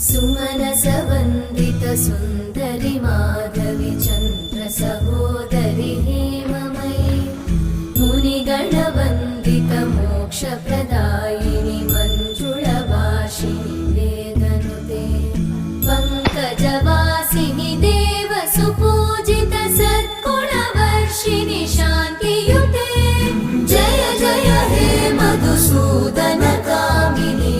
सुमनसवन्दित सुन्दरि माधवि चन्द्र सहोदरि हेममयि मुनिगणवन्दित मोक्षप्रदायिनि मञ्जुळभाषिणि वेदनुते पङ्कजवासिनि देवसुपूजित सद्गुणवर्षिणि शान्तियुते जय जय हे मधुसूदन कामिनि